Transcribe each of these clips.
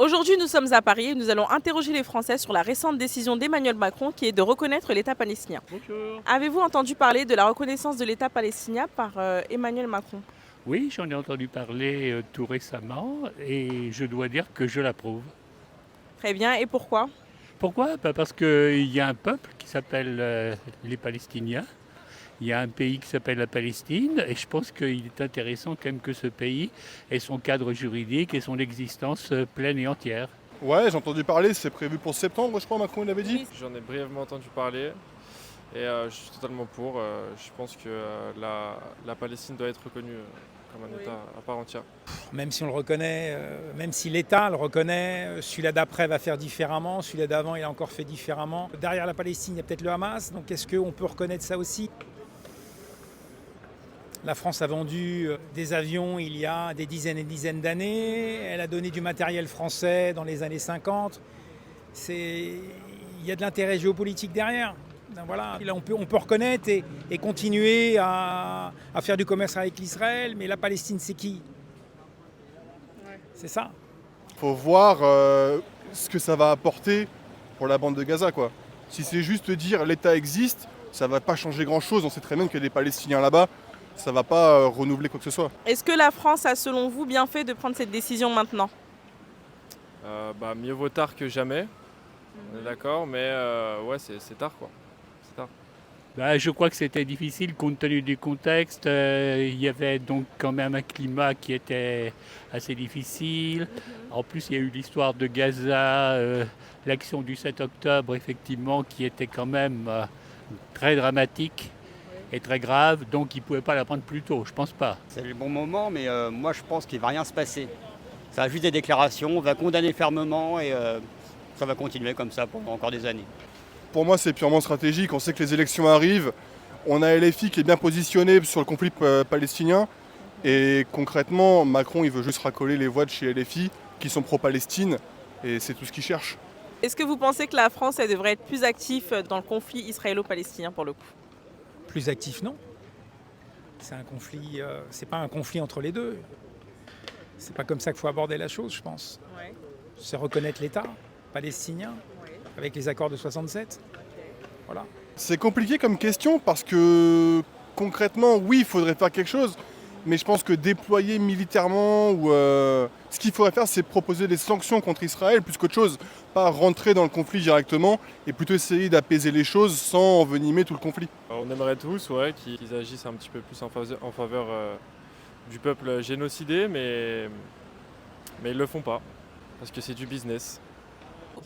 Aujourd'hui, nous sommes à Paris et nous allons interroger les Français sur la récente décision d'Emmanuel Macron qui est de reconnaître l'État palestinien. Bonjour. Avez-vous entendu parler de la reconnaissance de l'État palestinien par Emmanuel Macron? Oui, j'en ai entendu parler tout récemment et je dois dire que je l'approuve. Très bien, et pourquoi? Pourquoi? Parce qu'il y a un peuple qui s'appelle les Palestiniens, il y a un pays qui s'appelle la Palestine et je pense qu'il est intéressant quand même que ce pays ait son cadre juridique et son existence pleine et entière. Ouais, j'ai entendu parler, c'est prévu pour septembre, je crois, Macron il avait dit. Oui. J'en ai brièvement entendu parler et je suis totalement pour. Je pense que la Palestine doit être reconnue comme un Oui. État à part entière. Même si on le reconnaît, même si l'État le reconnaît, celui-là d'après va faire différemment, celui-là d'avant il a encore fait différemment. Derrière la Palestine, il y a peut-être le Hamas, donc est-ce qu'on peut reconnaître ça aussi? La France a vendu des avions il y a des dizaines et dizaines d'années, elle a donné du matériel français dans les années 50. Il y a de l'intérêt géopolitique derrière. Donc voilà. Là, on peut reconnaître et continuer à faire du commerce avec l'Israël, mais la Palestine, c'est qui? C'est ça. Faut voir ce que ça va apporter pour la bande de Gaza, quoi. Si c'est juste dire l'État existe, ça va pas changer grand-chose. On sait très bien qu'il y a des Palestiniens là-bas, ça va pas renouveler quoi que ce soit. Est-ce que la France a, selon vous, bien fait de prendre cette décision maintenant? Mieux vaut tard que jamais, on est d'accord, mais ouais, c'est tard quoi. C'est tard. Je crois que c'était difficile compte tenu du contexte. Il y avait donc quand même un climat qui était assez difficile. En plus, il y a eu l'histoire de Gaza, l'action du 7 octobre, effectivement, qui était quand même très dramatique et très grave. Donc, ils ne pouvaient pas la prendre plus tôt, je pense pas. C'est le bon moment, mais moi je pense qu'il ne va rien se passer. Ça va juste des déclarations, on va condamner fermement et ça va continuer comme ça pendant encore des années. Pour moi, c'est purement stratégique. On sait que les élections arrivent. On a LFI qui est bien positionné sur le conflit palestinien. Et concrètement, Macron, il veut juste racoler les voix de chez LFI qui sont pro-Palestine. Et c'est tout ce qu'il cherche. Est-ce que vous pensez que la France elle devrait être plus active dans le conflit israélo-palestinien pour le coup? Plus actif, non. C'est un conflit, c'est pas un conflit entre les deux. C'est pas comme ça qu'il faut aborder la chose, je pense. Ouais. C'est reconnaître l'État palestinien avec les accords de 67. Voilà. C'est compliqué comme question parce que concrètement, oui, il faudrait faire quelque chose. Mais je pense que déployer militairement ou ce qu'il faudrait faire, c'est proposer des sanctions contre Israël plus qu'autre chose. Pas rentrer dans le conflit directement et plutôt essayer d'apaiser les choses sans envenimer tout le conflit. On aimerait tous ouais, qu'ils agissent un petit peu plus en faveur du peuple génocidé, mais ils le font pas parce que c'est du business.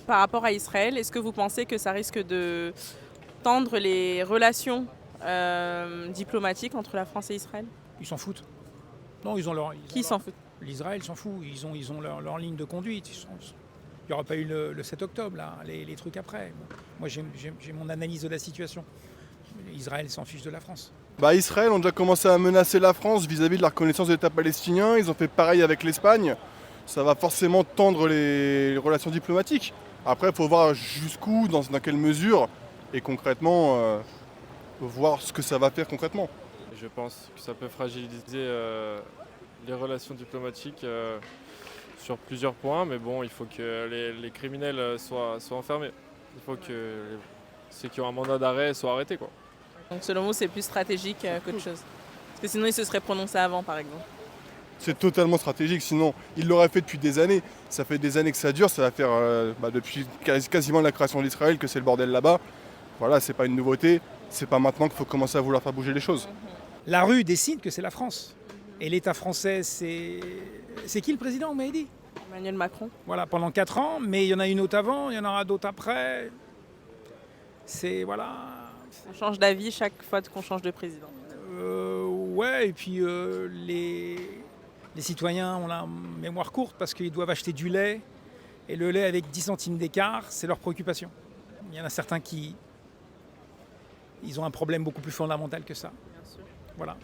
Par rapport à Israël, est-ce que vous pensez que ça risque de tendre les relations diplomatiques entre la France et Israël? Ils s'en foutent. Non, ils ont leur. Qui s'en fout? L'Israël s'en fout. Ils ont leur ligne de conduite. Il n'y aura pas eu le 7 octobre, là, les trucs après. Moi, j'ai mon analyse de la situation. Israël s'en fiche de la France. Israël ont déjà commencé à menacer la France vis-à-vis de la reconnaissance de l'État palestinien. Ils ont fait pareil avec l'Espagne. Ça va forcément tendre les relations diplomatiques. Après, il faut voir jusqu'où, dans quelle mesure, et concrètement, voir ce que ça va faire concrètement. Je pense que ça peut fragiliser les relations diplomatiques sur plusieurs points, mais bon, il faut que les criminels soient enfermés. Il faut que ceux qui ont un mandat d'arrêt soient arrêtés, quoi. Donc selon vous, c'est plus stratégique qu'autre chose? Parce que sinon, ils se seraient prononcés avant, par exemple. C'est totalement stratégique, sinon il l'aurait fait depuis des années. Ça fait des années que ça dure, ça va faire depuis quasiment la création d'Israël que c'est le bordel là-bas. Voilà, c'est pas une nouveauté, c'est pas maintenant qu'il faut commencer à vouloir faire bouger les choses. La rue décide que c'est la France. Et l'État français, c'est qui le président, vous m'avez dit? Emmanuel Macron. Voilà, pendant 4 ans, mais il y en a une autre avant, il y en aura d'autres après. Voilà. On change d'avis chaque fois qu'on change de président. Ouais, et puis les citoyens ont la mémoire courte parce qu'ils doivent acheter du lait. Et le lait avec 10 centimes d'écart, c'est leur préoccupation. Il y en a certains qui ils ont un problème beaucoup plus fondamental que ça. Bien sûr. Voilà.